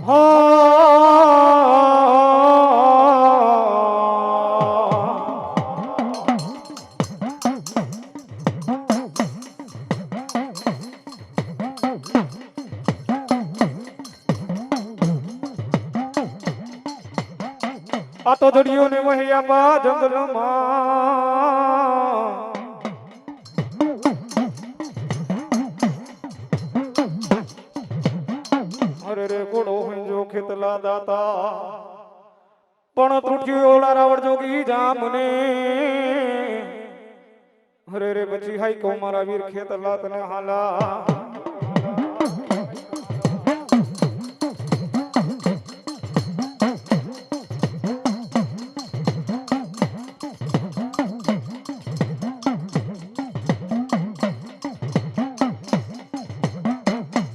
હો આ તો જડિયો ને વહ્યા બા જંગલમાં અરે રે ઘોડો હંજો ખેતલા દાતા પણ તૂટ્યો ઓળા રાવણ જોગી જામને અરે રે પછી હાઈ કો મારા વીર ખેતલા તને હાલા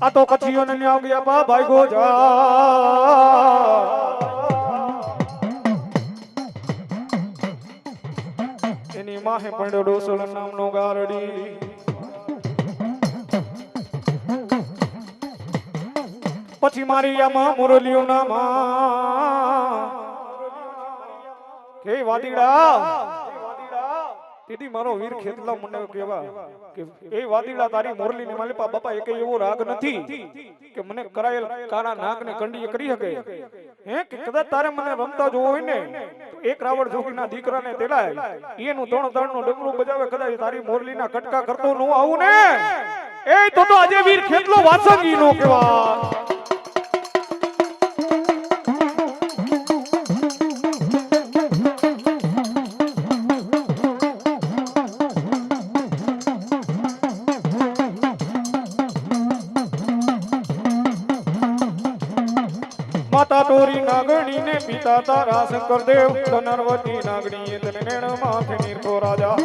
આ તો કચ્છીઓ ને આવ ગયા બા ભાઈ ગોજા એની માહે પડ્યો ડોસળ નામનો ગારડી પછી મારી આમાં મુરલીઓ નામાં કે વાદીડા દીદી મારો વીર ખેતલા મને કહેવા કે એ વાદીડા તારી મોરલી ને માલિપા બાપા એક એવો રાગ નથી કે મને કરાયેલ કાળા નાગ ને કંડીએ કરી શકે હે કે કદાચ તારે મને રમતા જોવો હોય ને તો એક રાવણ જોગીના દીકરાને તેડાય એનું ત્રણ ત્રણ નો ડમરું બજાવે કદાચ તારી મોરલી ના કટકા કરતો ન આવું ને એ તો આજે વીર ખેતલો વાસંગી નો કહેવા માતા ટોરી નાગણી ને પિતા તારા શંકર દેવ નરવતી નાગણી તને નેણ માથે નીરખો રાજા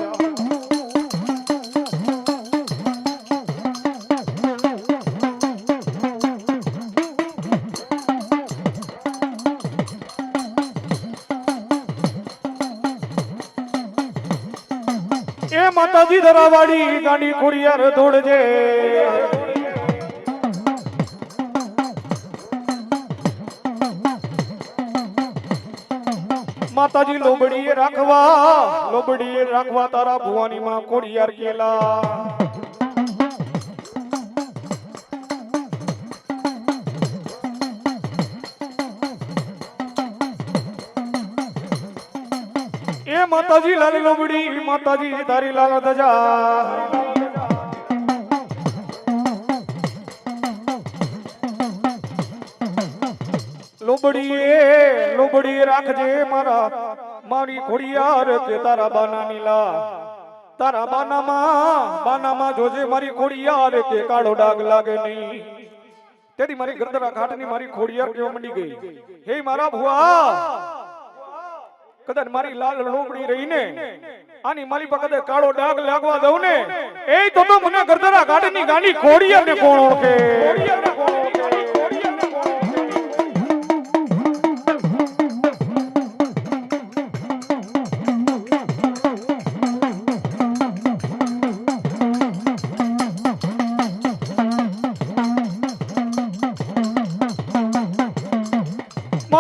એ માતાજી ધરાવાડી ગાંડી ખોડિયાર દોડજે માતાજી લોબડીએ રાખવા તારા ભુવાની માં ખોડિયાર કેલા એ માતાજી લાલી લોબડી માતાજી તારી લાલ ધજા લોબડી રાખજે મારી ખોડિયાર કે તારા બાના નીલા તારા બાનામાં જોજે મારી ખોડિયાર કે કાળો ડાગ લાગે નહીં તેથી મારી ગરદરા ઘાટની મારી ખોડિયાર કેવા મંડી ગઈ હે મારા ભુવા કદાચ મારી લાલ લોબડી રહીને આની મારી પર કદાચ કાળો ડાગ લાગવા દઉં ને એ તો મને ગરદરા ઘાટની ગાંડી ખોડિયાર ને કોણ ઓળખે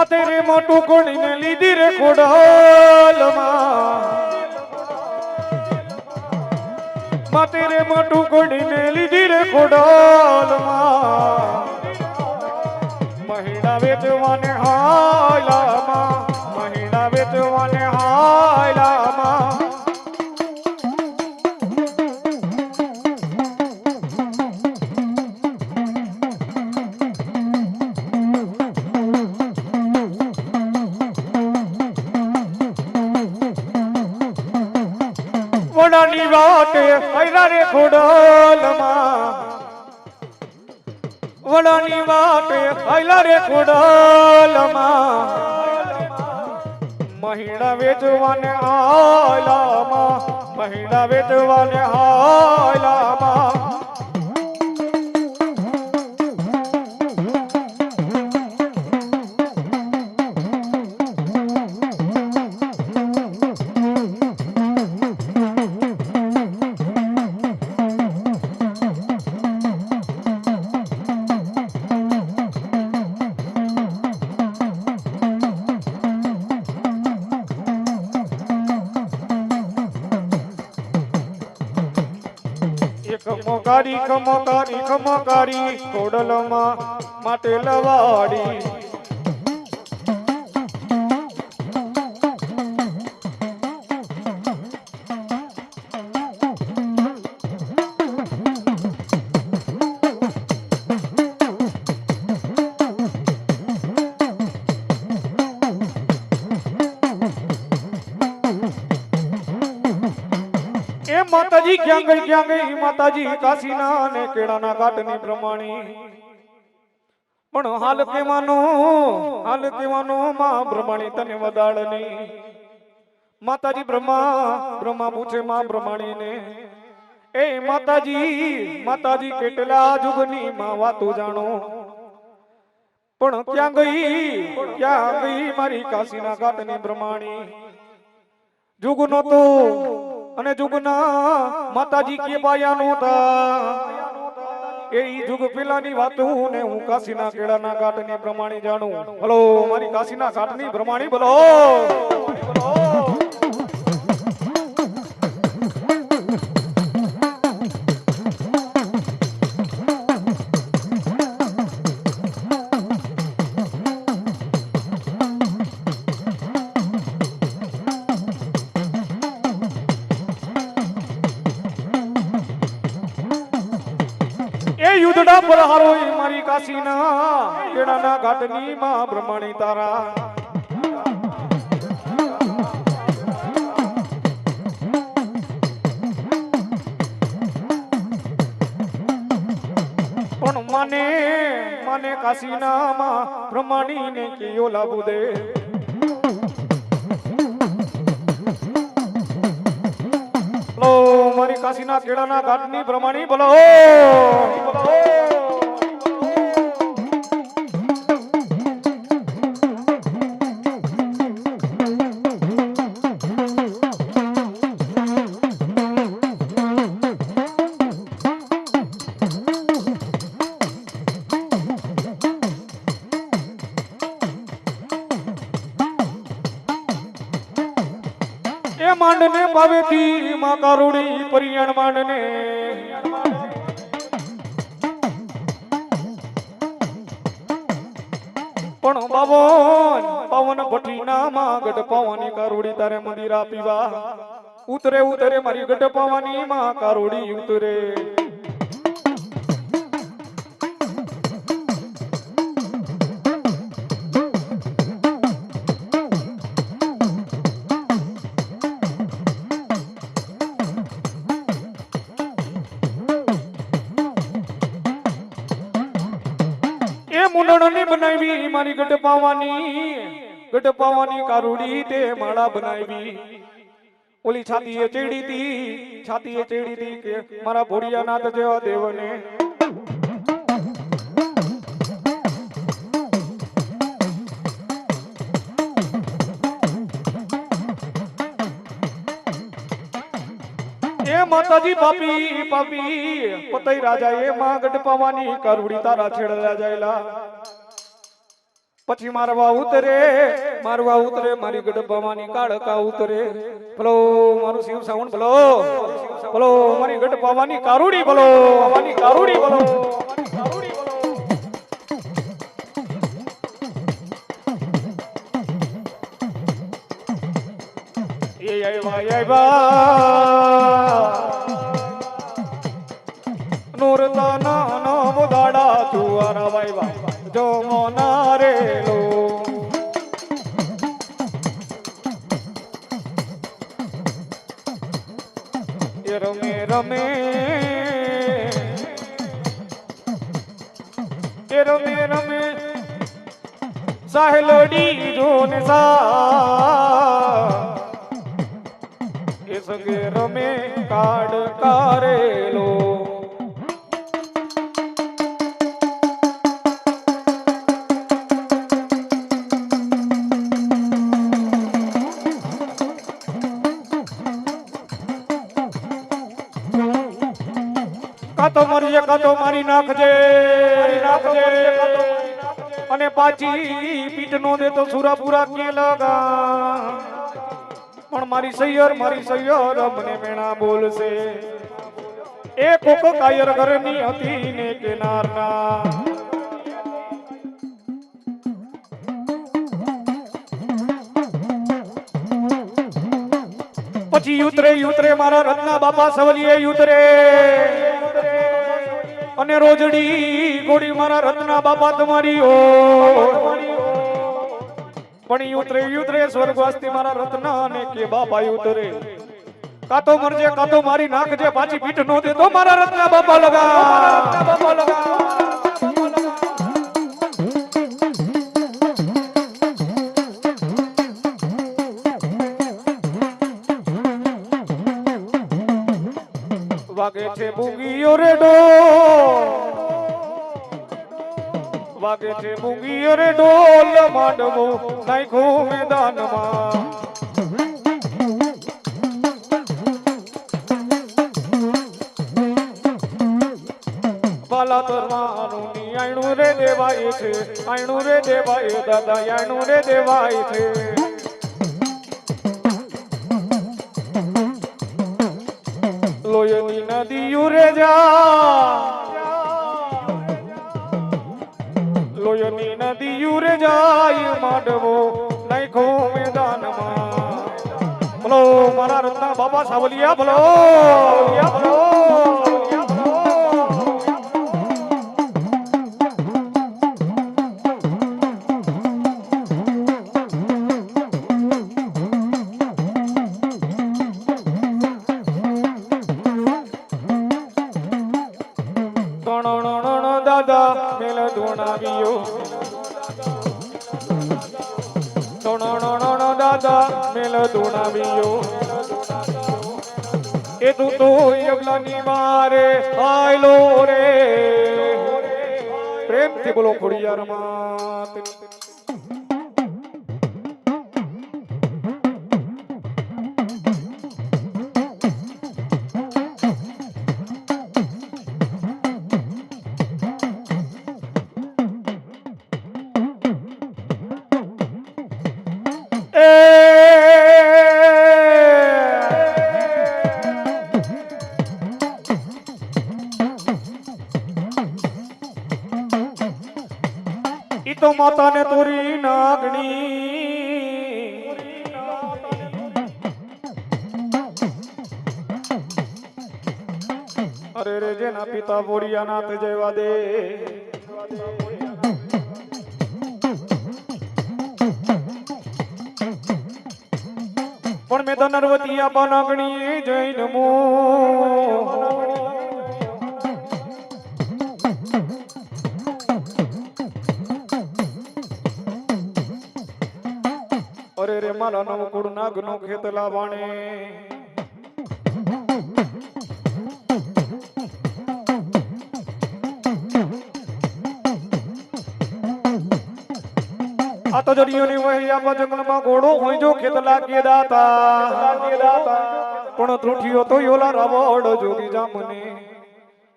તેરે મોટું કોણી ને લીધી રે ખોડાલમાં તેરે મોટું કોણી ને લીધી રે ખોડાલમાં મહિના વેચવાને હાયલામાં વડાની વાટે આયલા રે ખોડાલમાં મહિના વેચવાને હાયલામાં ખમકારી ખોડલમાં માટે લવાડી માતાજી ક્યાં ગઈ માતાજી કાશીના ને કેળાના ઘાટની પ્રમાણી પણ હાલ કેવાનો માં પ્રમાણી તને વદાળની માતાજી બ્રહ્મા પૂછે માં પ્રમાણીને એ માતાજી કેટલા જુગની માં વાતો જાણો પણ ક્યાં ગઈ મારી કાશીના ઘાટની પ્રમાણી જુગનો તો અને જુગના માતાજી કે પાયા નોતા એ જુગ પેલાની વાતો ને હું કાશીના કેળાના ઘાટની પ્રમાણે જાણું ભલો મારી કાશીના ઘાટની પ્રમાણે ભલો યુદ્ધડા પર હારો મારી કાશીના કેળાના ઘાટની માં બ્રહ્માણી તારા પણ માને કાશીના માં બ્રહ્માણી ને કયો લાભ દે મારી કાશીના કેળાના ઘાટની પ્રમાણી બોલો માંડને પાવેથી માં કારુડી પરિયાણ માંડને પણ પવન ભઠ્ઠીના માં ગઢ પાવાની કારુડી તારે મંદિરા પીવા ઉતરે મારી ગઢ પાવાની માં કારુડી ઉતરે મુંડળની બનાવી મારી ગઢ પાવાની કારુડી તે માળા બનાવી ઓલી છાતીએ ચેડી હતી કે મારા ભોળિયાનાથ જેવા દેવને એ માતાજી પાપી પતઈ રાજા એ માં ગઢ પાવાની કારુડી તારા છેડલા જાયલા પછી મારવા ઉતરે મારી ગઢ પાવાની કાળકા ઉતરે ભલો મારું શિવ સાવણ ભલો મારી ગઢ પાવાની કારુડી ભલો એ નૂરતા નો બગાડા ચુવારા વાયવા જો મોનારે લો એ રમે સાહેલડી જોને સા એ સગે રમે કાડ કારેલો કાતો મરજે કાતો મારી નાખજે અને પાછી પીઠ નો દે તો સુરાપુરા કે લગા પણ મારી સૈયર મને મેણા બોલશે એ કોક કાયર ઘરની હતી ને કિનારના પછી યુતરે મારા રત્ના બાપા સવલીએ યુતરે અને રોજડી ગોડી મારા રત્ના બાપા તમારી ઓ પણ યુતરે સ્વર્ગવાસથી મારા રત્ના ને કે બાપા યુતરે કાતો મરજે કાતો મારી નાખજે પાછી પીઠ નો દે તો મારા રત્ના બાપા લગા વાગે છે બુંગીઓ રે વાગે છે બુંગીઓ રે ઢોલ માંડવો નાખ્યું મેદાનમાં બાલા તરવાનું ની આયણું રે દેવાય છે આયણું રે દેવાય દાદા આયણું રે દેવાય છે લોયની નદી રે લોયની નદી રે જાય માંડવો નાખો મેદાનમાં બોલો મારા રત્ના બાબા સાવલિયા બોલો દાદા મેલ ધોણાવ્યો દાદા મેલ ધોણાવ્યો એ તું તો યગલાની મારે આયલો રે પ્રેમથી બોલો ખોડિયાર માત તો માતા ને તોરી નાગણી અરે રે જેના પિતા બોરિયા નાથ જવા દે પણ મેં તો નરવતી આપા નાગણી જૈન મો અરે રે મારા નવકુળ નાગ નો ખેતલા વાણે આ તો જડીઓની વહી આપા જંગલમાં ઘોડો હોય જો ખેતલા કે દાતા પણ ત્રુઠિયો તો યોલા રાવડ જોગી જામને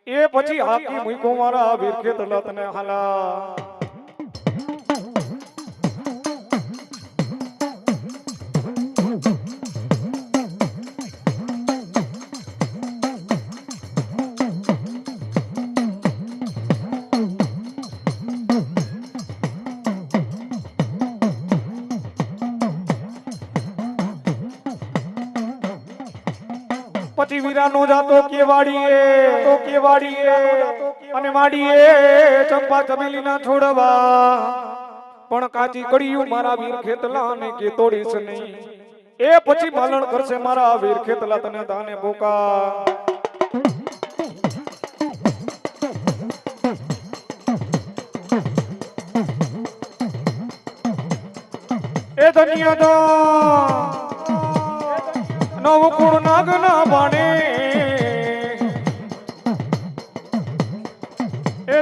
એ પછી હાકી મુઈકો મારા વીર ખેતલા તને હાલા પછી વીરાનો જાતો કેવાડીએ અને માડીએ ચંપા ચમેલીના છોડવા પણ કાચી કડિયું મારા વીર ખેતલા ને કે તોડીશ નહીં એ પછી માલણ કરશે મારા વીર ખેતલા તને દાને ભોકા એ દનિયા નવકુળ નાગ ના બાણે એ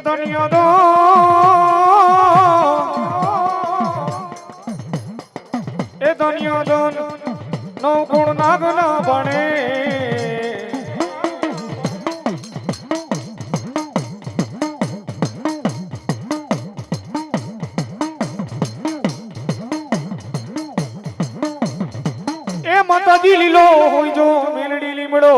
દનિયાદન નવકુળ નાગ ના બાણે માતાજી લીલો હોય જો મેલડી લીમડો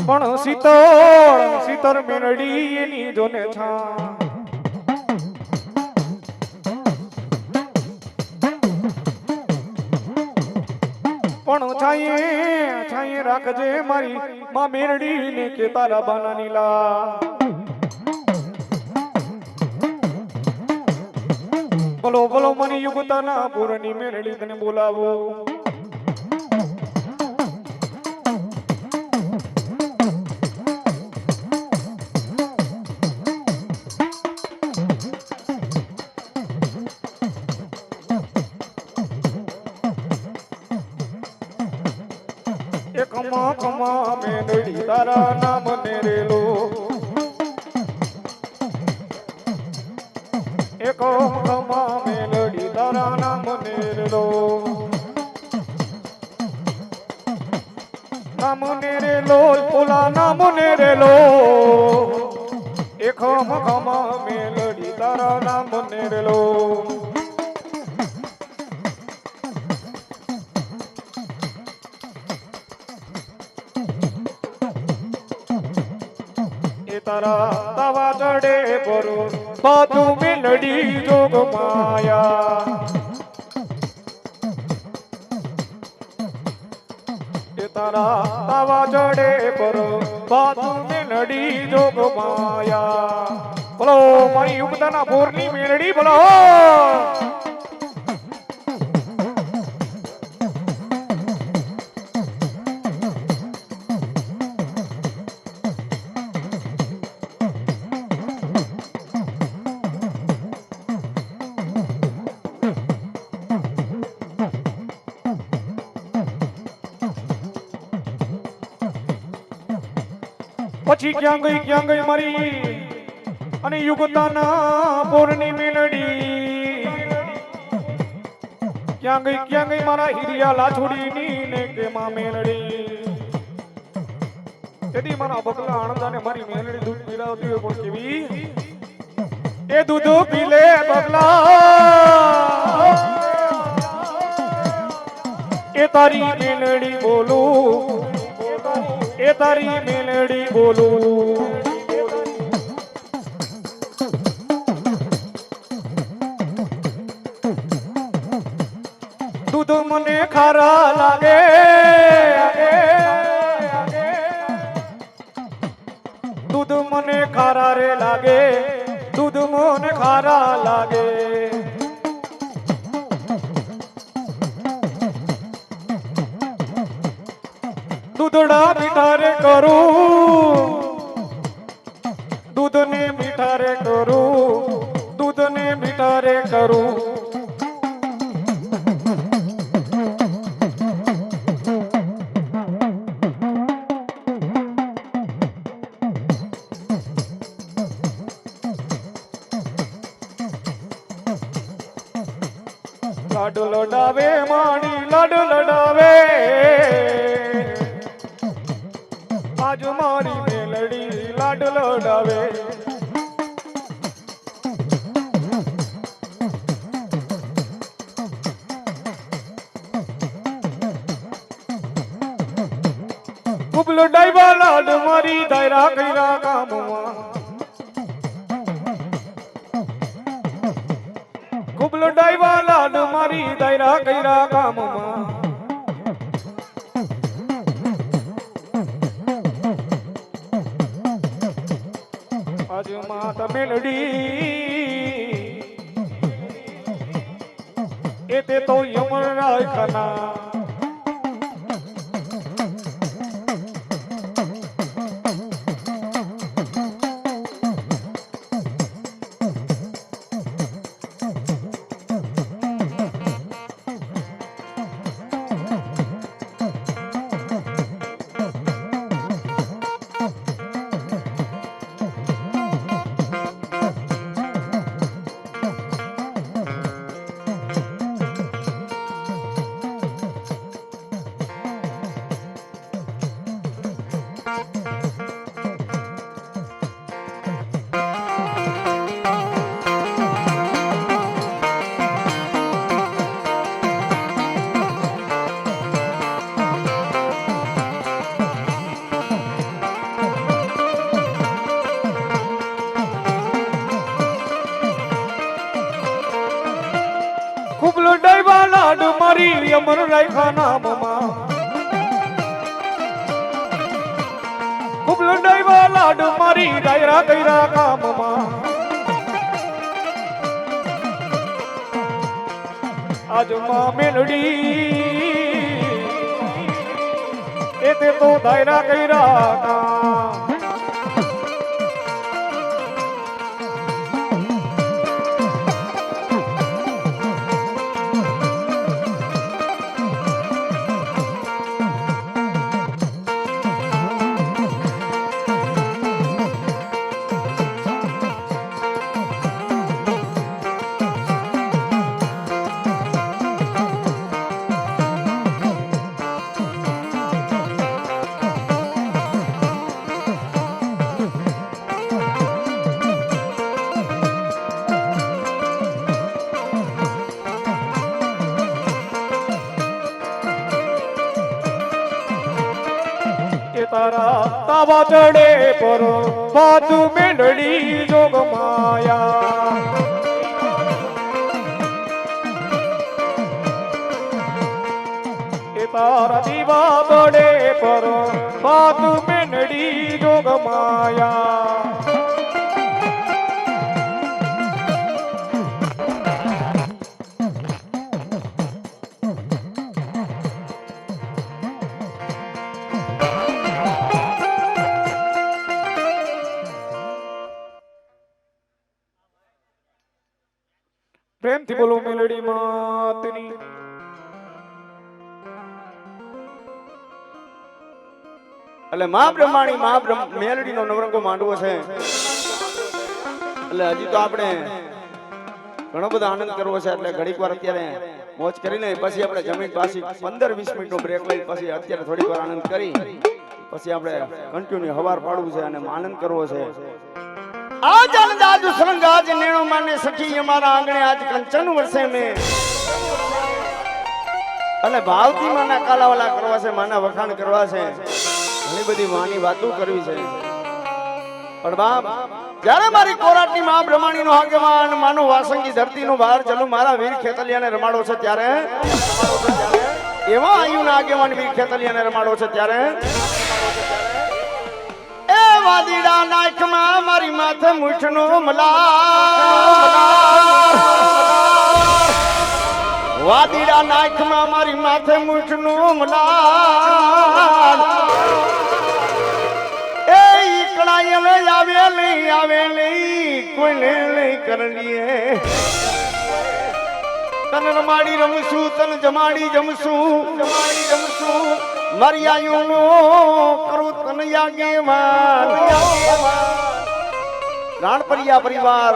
પણ શીતળ મેલડી એની જોને છા પણ છાયે રાખજે મારી માં મેરડી ને કે તારા બાના નીલા બોલો બોલો મને યુગતાના પૂરની મેરડી તને બોલાવો ખમા ખમા મેલડી તારા નામ ને રેલો એક ખમા મેલડી તારા નામ ને રેલો નામ ને રેલો પોલા નામ ને રેલો એક ખમા મેલડી તારા નામ ને રેલો તારા તાવા ચડે પરો બાજુ મેલડી જોગ માયા એ તારા તાવા ચડે પરો બાજુ મેલડી જોગ માયા બોલો મારી યુગતાના બોરની મેલડી બોલો પછી ક્યાં ગઈ મારી અને યુગતાના બોરની મેલડી ક્યાં ગઈ મારા હિરિયા લાછોડીની ને કે માં મેલડી તેથી મારા બકલા આણંદાને મારી મેલડી દૂધ પીરાવતી હોય પણ કેવી એ દૂધ પીલે બકલા એ તારી મેલડી બોલું એ તારી મેલડી બોલું દૂધ મને ખારા લાગે દૂધ મને ખારા રે લાગે દૂધ મને ખારા લાગે દૂધડા મીઠા રે કરું દૂધને મીઠા રે કરું દૂધને મીઠા રે કરું લાડ લડાવે માણી લાડ લડાવે આજ મારી મેલડી લાડ લડાવે ખૂબ લડાઈવા લાડ મારી દાયરા કર્યા કામમાં ખૂબ લડાઈવા લાડ મારી દાયરા કર્યા કામમાં આજ માતા મેલડી એ તે તો યમરાય ખાના મારી અમર રાખ્યા નામમાં ખૂબ લંડાઈવા લાડ મારી ડાયરા કર્યા કામમાં આજ માં મેલડી એ તે તો ડાયરા કર્યા કામ તારા તાવા ચડે પર બાજુ મેળડી જોગ માયા એ તારા દીવા બડે પર બાજુ મેળડી જોગ માયા પ્રેમથી બોલો મેલડી માતની એટલે મા બ્રહ્માણી મેલડી નો નવરંગો માંડવો છે એટલે હજી તો આપણે ઘણો બધો આનંદ કરવો છે એટલે ઘડીક વાર અત્યારે મોજ કરી લઈએ પછી આપણે જમીન પાછી 15-20 મિનિટ નો બ્રેક લઈ પછી અત્યારે થોડીક વાર આનંદ કરી પછી આપણે કન્ટિન્યુ હવાર પાડવું છે અને આનંદ કરવો છે आज आनंद सुरंग आज नेणो माने सखी हमारा आंगणे आज कंचन वर्षे में अले भावती माना कालावाला करवा છે માના વખાણ કરવા છે ઘણી બધી માની વાતો કરવી છે પણ બાપ જ્યારે મારી કોરાટની માં બ્રહ્માણી નો આગેવાન માનો વાસંગી ધરતી નો બહાર ચલું મારા વીર ખેતલિયાને રમાડો છે ત્યારે એવા આયુના આગેવાન વીર ખેતલિયાને રમાડો છે ત્યારે વાદીડા નાખમાં મારી માથે મૂઠનો મલા વાદીડા નાખમાં મારી માથે મૂઠનો મલા એ ઈકડાયલે આવેલી કોઈને લઈ કરલીએ તન રમાડી રમશું તન જમાડી જમશું મારી આયુનો કરું તન યાગેવાન રાણપરિયા પરિવાર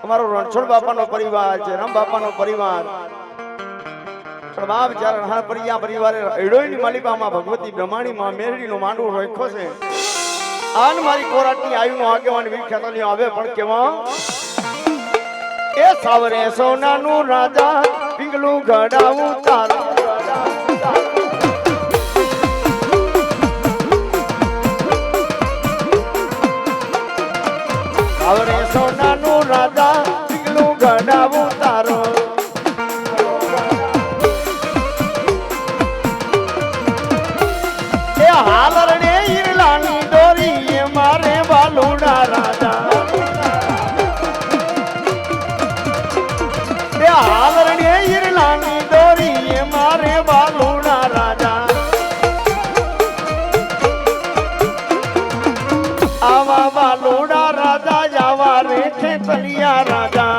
અમારો રણછોડ બાપાનો પરિવાર છે રામ બાપાનો પરિવાર પણ બાપ જ્યારે રાણપરિયા પરિવારે એડોઈની માલિકામાં ભગવતી બ્રહ્માણી માં મેરડીનો માંડવો રાખ્યો છે આન મારી કોરાટની આયુનો આગેવાન વીર ખેતલિયો આવે પણ કેવા એ સાવરે સોનાનું રાજા પિંગલું ગડાવું તારું સાવરે સોનાનું રાજા પિંગલું ગડાવું તારું એ હાલરડે ઈરલાની દોરી એ મારે વાલુડા રાજા હાલરડે ઈરલાની દોરી એ મારે વાલુડા રાજા આવા વાલુડા રાજા આવા રે ખેતલિયા રાજા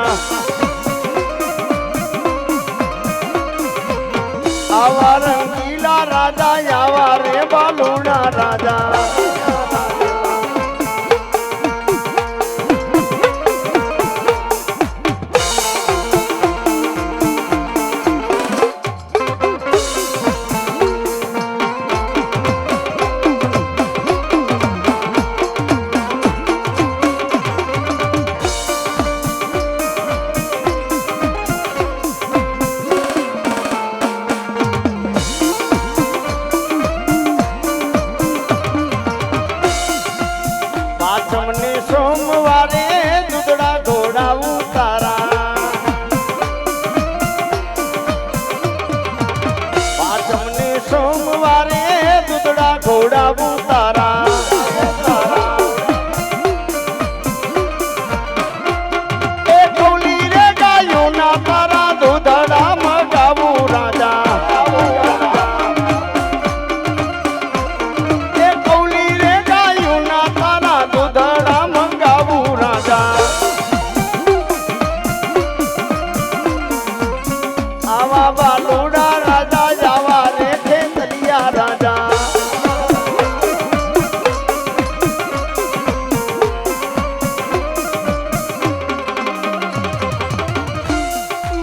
આવા રંગીલા રાજા આવા રે વાલુડા રાજા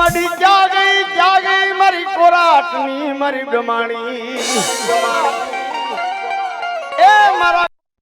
મડી ક્યાં ગઈ મારી કોરાટની મારી બ્રહ્માણી એ મારા